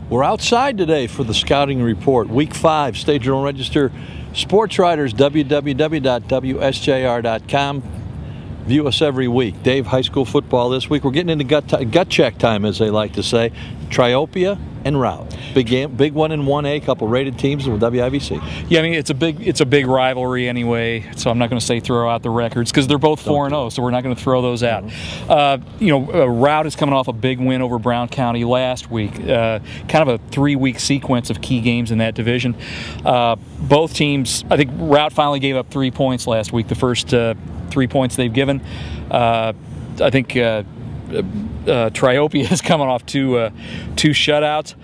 We're outside today for the Scouting Report. Week 5, State Journal Register Sports Writers, www.wsjr.com. View us every week. Dave, high school football this week. We're getting into gut check time, as they like to say. Triopia and Route. Big game, big one in 1A, couple rated teams with WIVC. Yeah, I mean it's a big rivalry anyway. So I'm not going to say throw out the records because they're both 4-0, so we're not going to throw those out. Route is coming off a big win over Brown County last week. Kind of a 3-week sequence of key games in that division. Both teams, I think Route finally gave up 3 points last week. The first 3 points they've given. I think Triopia is coming off two shutouts.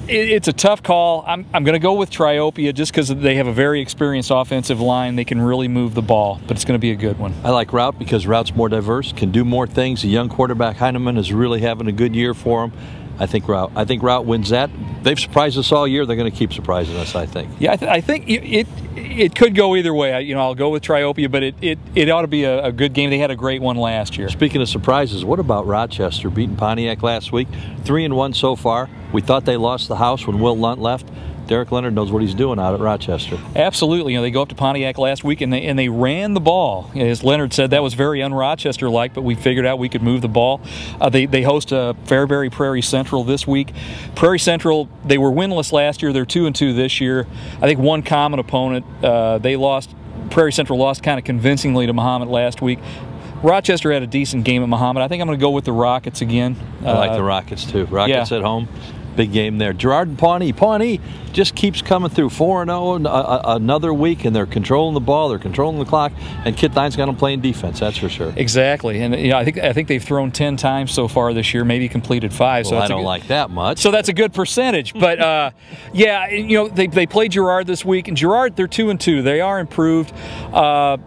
It's a tough call. I'm going to go with Triopia just because they have a very experienced offensive line. They can really move the ball, but it's going to be a good one. I like Route because Route's more diverse, can do more things. The young quarterback Heineman is really having a good year for him. I think Route wins that. They've surprised us all year. They're going to keep surprising us, I think. Yeah, I think it could go either way. I'll go with Triopia, but it ought to be a good game. They had a great one last year. Speaking of surprises, what about Rochester beating Pontiac last week? 3-1 so far. We thought they lost the house when Will Lunt left. Derek Leonard knows what he's doing out at Rochester. Absolutely. They go up to Pontiac last week and they ran the ball. As Leonard said, that was very un-Rochester-like, but we figured out we could move the ball. They host Fairbury Prairie Central this week. Prairie Central, they were winless last year. They're 2-2 this year. I think one common opponent. Prairie Central lost kind of convincingly to Mahomet last week. Rochester had a decent game at Mahomet. I think I'm going to go with the Rockets again. I like the Rockets too. Rockets at home. Big game there. Girard and Pawnee. Pawnee just keeps coming through 4-0 another week, and they're controlling the ball, they're controlling the clock, and Kit Dine's got them playing defense, that's for sure. Exactly. And I think they've thrown 10 times so far this year, maybe completed 5. Well, so I don't like that much. So that's a good percentage. But they played Girard this week, and Girard, they're 2-2. They are improved.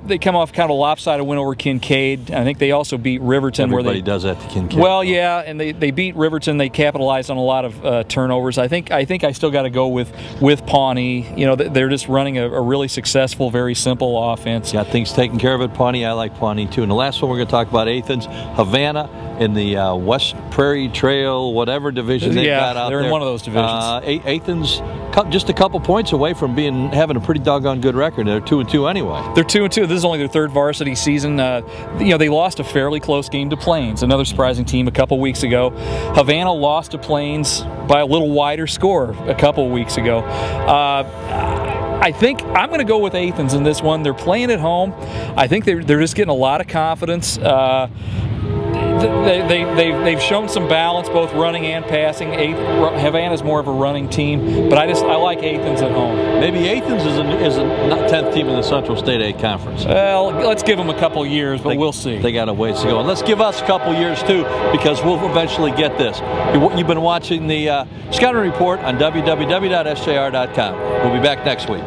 They come off kind of a lopsided win over Kincaid. I think they also beat Riverton. Everybody does that to Kincaid. Well, yeah, and they beat Riverton. They capitalized on a lot of turnovers. I think I still got to go with Pawnee. They're just running a really successful, very simple offense. Got things taken care of at Pawnee. I like Pawnee too. And the last one we're going to talk about, Athens, Havana in the West Prairie Trail, whatever division they've got out there. They're in one of those divisions. Athens just a couple points away from having a pretty doggone good record. They're 2-2 anyway. They're 2-2. This is only their 3rd varsity season. They lost a fairly close game to Plains, another surprising team a couple weeks ago. Havana lost to Plains by a little wider score a couple weeks ago. I think I'm going to go with Athens in this one. They're playing at home. I think they're just getting a lot of confidence. They've shown some balance, both running and passing. Havana's more of a running team, but I like Athens at home. Maybe Athens is a 10th team in the Central State A Conference. Well, let's give them a couple years, but we'll see. They got a ways to go. And let's give us a couple years, too, because we'll eventually get this. You've been watching the Scouting Report on www.sjr.com. We'll be back next week.